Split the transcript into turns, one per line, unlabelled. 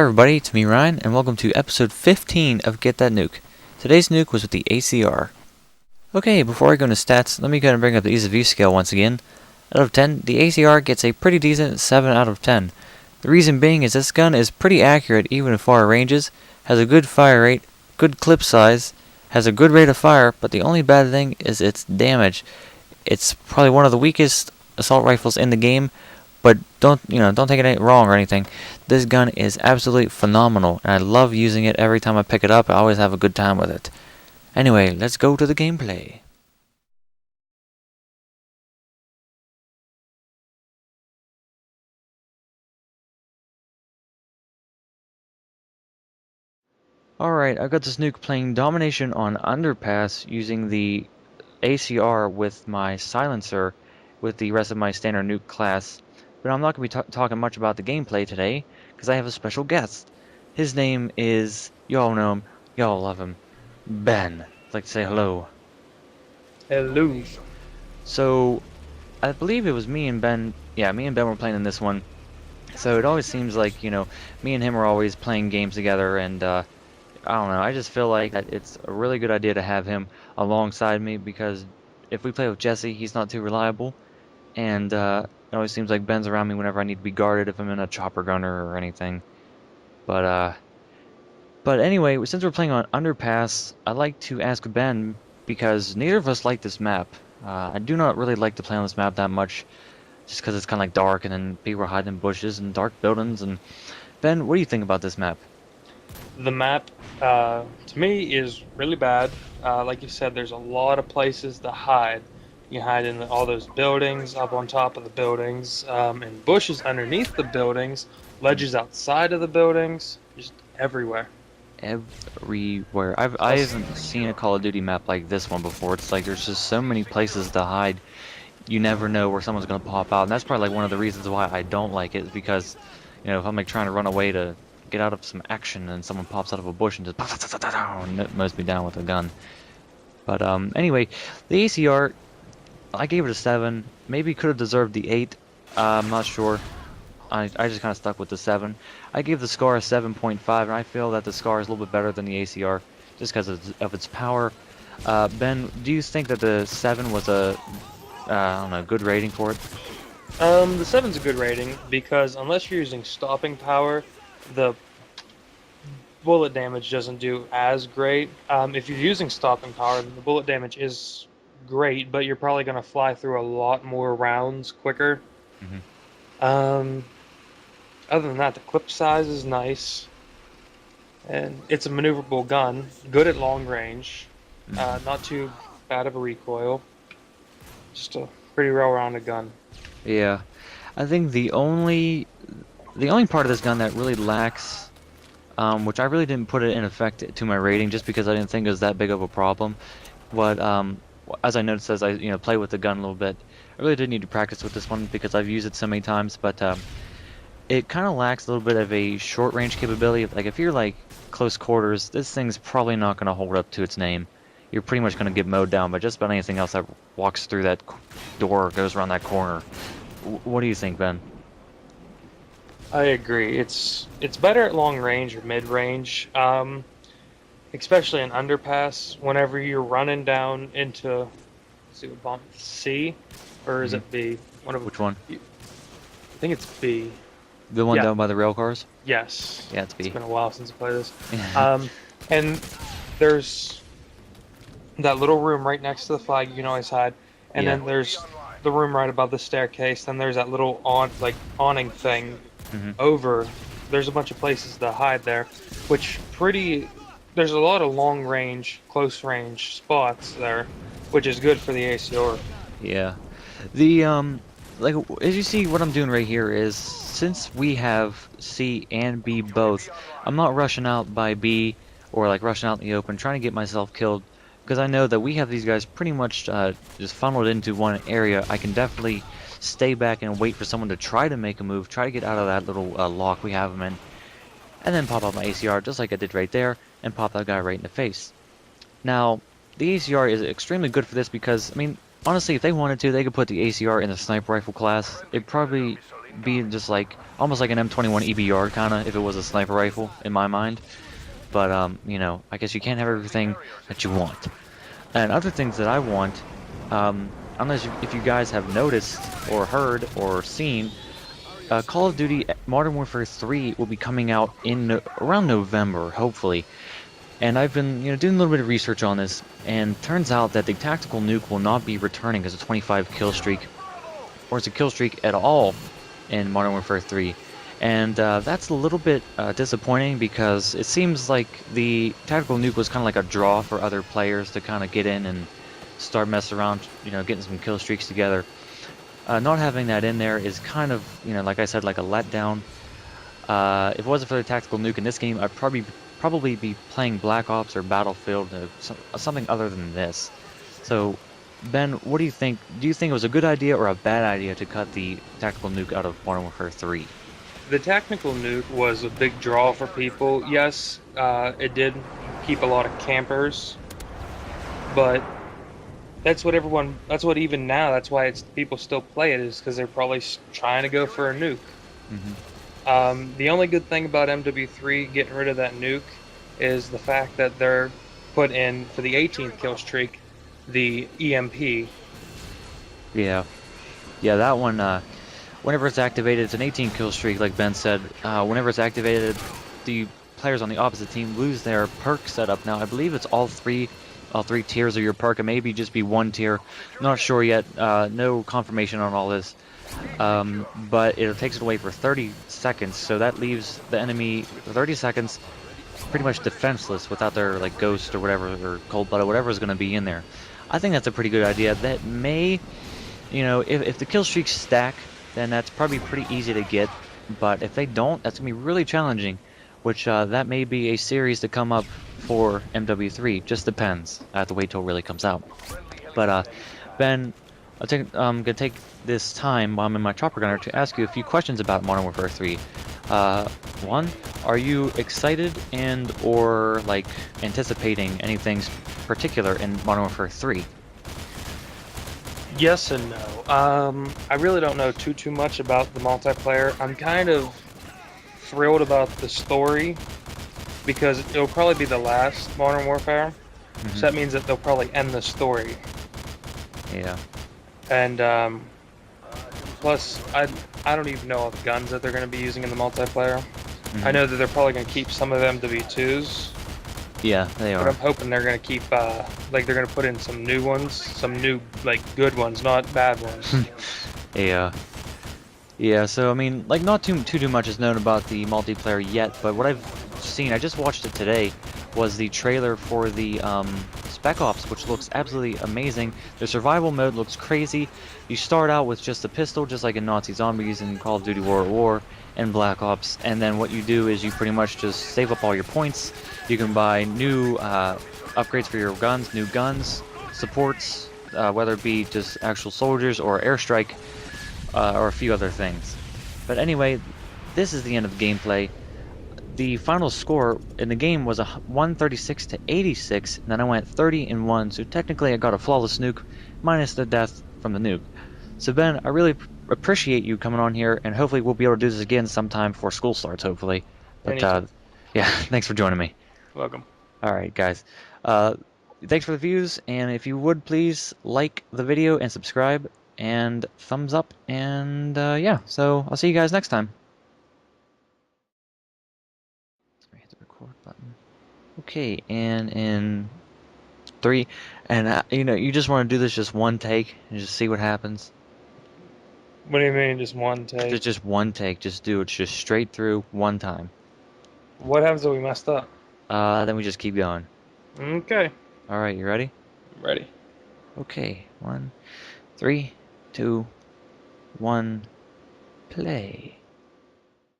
Hi everybody, it's me Ryan, and welcome to episode 15 of Get That Nuke. Today's nuke was with the ACR. Okay, before I go into stats, let me go ahead and bring up the ease of use scale once again. Out of 10, the ACR gets a pretty decent 7 out of 10. The reason being is this gun is pretty accurate even in far ranges, has a good fire rate, good clip size, has a good rate of fire, but the only bad thing is its damage. It's probably one of the weakest assault rifles in the game, but don't take it wrong or anything. This gun is absolutely phenomenal, and I love using it every time I pick it up. I always have a good time with it. Anyway, let's go to the gameplay. Alright, I've got this nuke playing Domination on Underpass using the ACR with my silencer with the rest of my standard nuke class. But I'm not going to be talking much about the gameplay today, because I have a special guest. His name is, y'all know him, y'all love him, Ben. I'd like to say hello.
Hello.
So, I believe it was me and Ben, yeah, me and Ben were playing in this one. So it always seems like, me and him are always playing games together, and I don't know, I just feel like that it's a really good idea to have him alongside me, because if we play with Jesse, he's not too reliable, and it always seems like Ben's around me whenever I need to be guarded if I'm in a chopper gunner or anything. But anyway, since we're playing on Underpass, I'd like to ask Ben, because neither of us like this map. I do not really like to play on this map that much, just because it's kind of like dark, and then people are hiding in bushes and dark buildings. And Ben, what do you think about this map?
The map, to me, is really bad. Like you said, there's a lot of places to hide. You hide in all those buildings, up on top of the buildings, in bushes underneath the buildings, ledges outside of the buildings, just everywhere.
Everywhere. I haven't seen a Call of Duty map like this one before. It's like there's just so many places to hide. You never know where someone's gonna pop out, and that's probably like one of the reasons why I don't like it. Is because, if I'm like trying to run away to get out of some action, and someone pops out of a bush and just and mows me down with a gun. But anyway, the ACR, I gave it a 7. Maybe could have deserved the 8. I'm not sure. I just kind of stuck with the 7. I gave the SCAR a 7.5, and I feel that the SCAR is a little bit better than the ACR, just because of its power. Ben, do you think that the 7 was a, I don't know, good rating for it?
The 7's a good rating because unless you're using stopping power, the bullet damage doesn't do as great. If you're using stopping power, the bullet damage is great, but you're probably going to fly through a lot more rounds quicker. Um, Other than that, the clip size is nice, and it's a maneuverable gun, good at long range, not too bad of a recoil, just a pretty well-rounded gun.
Yeah, I think the only part of this gun that really lacks, which I really didn't put it in effect to my rating, just because I didn't think it was that big of a problem. But as I noticed as I play with the gun a little bit, I really did need to practice with this one because I've used it so many times. But it kind of lacks a little bit of a short range capability. Like if you're like close quarters, this thing's probably not going to hold up to its name. You're pretty much going to get mowed down by just about anything else that walks through that door or goes around that corner. What do you think, Ben?
I agree. It's better at long range or mid range, especially in underpass. Whenever you're running down into, let's see what bomb, C, or is it B? One of
Which one?
I think it's B.
The one
Yeah.
down by the rail cars?
Yes.
Yeah, it's B.
It's been a while since I played this. And there's that little room right next to the flag you can always hide, and
Yeah.
then there's the room right above the staircase. Then there's that little awning thing over. There's a bunch of places to hide there, which there's a lot of long range, close range spots there, which is good for the ACR.
Yeah. The like as you see, what I'm doing right here is, since we have C and B both, I'm not rushing out by B or like rushing out in the open trying to get myself killed, because I know that we have these guys pretty much just funneled into one area. I can definitely stay back and wait for someone to try to make a move, try to get out of that little lock we have them in, and then pop out my ACR just like I did right there and pop that guy right in the face. Now, the ACR is extremely good for this because, I mean, honestly, if they wanted to, they could put the ACR in the sniper rifle class. It'd probably be just like almost like an M21 EBR kind of if it was a sniper rifle in my mind. But you know, I guess you can't have everything that you want. And other things that I want, I don't know if you guys have noticed or heard or seen, Call of Duty Modern Warfare 3 will be coming out in around November, hopefully. And I've been, doing a little bit of research on this, and turns out that the tactical nuke will not be returning as a 25 kill streak, or as a kill streak at all in Modern Warfare 3. And that's a little bit disappointing because it seems like the tactical nuke was kind of like a draw for other players to kind of get in and start messing around, getting some kill streaks together. Not having that in there is kind of, like I said, like a letdown. If it wasn't for the tactical nuke in this game, I'd probably be playing Black Ops or Battlefield, something other than this. So, Ben, what do you think? Do you think it was a good idea or a bad idea to cut the tactical nuke out of Modern Warfare 3?
The tactical nuke was a big draw for people. Yes, it did keep a lot of campers, but that's what even now, that's why it's people still play it, is because they're probably trying to go for a nuke.
Hmm.
The only good thing about MW3 getting rid of that nuke is the fact that they're put in for the 18th kill streak the EMP.
Yeah, yeah, that one. Whenever it's activated, it's an 18 kill streak, like Ben said. Whenever it's activated, the players on the opposite team lose their perk setup. Now, I believe it's all three tiers of your perk. It maybe just be one tier. Not sure yet. No confirmation on all this. But it takes it away for 30 seconds, so that leaves the enemy for 30 seconds pretty much defenseless without their like ghost or whatever or cold blood or whatever is going to be in there. I think that's a pretty good idea. That may, if the kill streaks stack, then that's probably pretty easy to get. But if they don't, that's going to be really challenging. Which that may be a series to come up for MW3. Just depends. I have to wait till it really comes out. But Ben, I'm gonna take this time while I'm in my chopper gunner to ask you a few questions about Modern Warfare 3. One, are you excited and or like anticipating anything particular in Modern Warfare 3?
Yes and no. I really don't know too much about the multiplayer. I'm kind of thrilled about the story because it'll probably be the last Modern Warfare. So that means that they'll probably end the story.
Yeah.
And plus, I don't even know all the guns that they're going to be using in the multiplayer. I know that they're probably going to keep some of them W2s,
Yeah, they
but
are.
I'm hoping they're going to keep like they're going to put in some new ones, some new like good ones, not bad ones.
Yeah. Yeah, so I mean, like not too much is known about the multiplayer yet, but what I've seen, I just watched it today, was the trailer for the Spec Ops, which looks absolutely amazing. The survival mode looks crazy. You start out with just a pistol, just like in Nazi Zombies and Call of Duty World at War and Black Ops, and then what you do is you pretty much just save up all your points. You can buy new upgrades for your guns, new guns, supports, whether it be just actual soldiers or airstrike, or a few other things. But anyway, this is the end of the gameplay. The final score in the game was 136 to 86, and then I went 30 and 1, so technically I got a flawless nuke, minus the death from the nuke. So Ben, I really appreciate you coming on here, and hopefully we'll be able to do this again sometime before school starts, hopefully. But
Anytime.
yeah, thanks for joining me.
Welcome.
Alright guys, thanks for the views, and if you would please like the video and subscribe, and thumbs up, and yeah, so I'll see you guys next time. Hit the record button. Okay, and in 3, and you just want to do this just one take and just see what happens.
What do you mean, just one take?
Just one take, just do it just straight through one time.
What happens if we messed up?
Then we just keep going.
Okay.
Alright, you ready?
Ready.
Okay, 1, 3, 2, 1, play.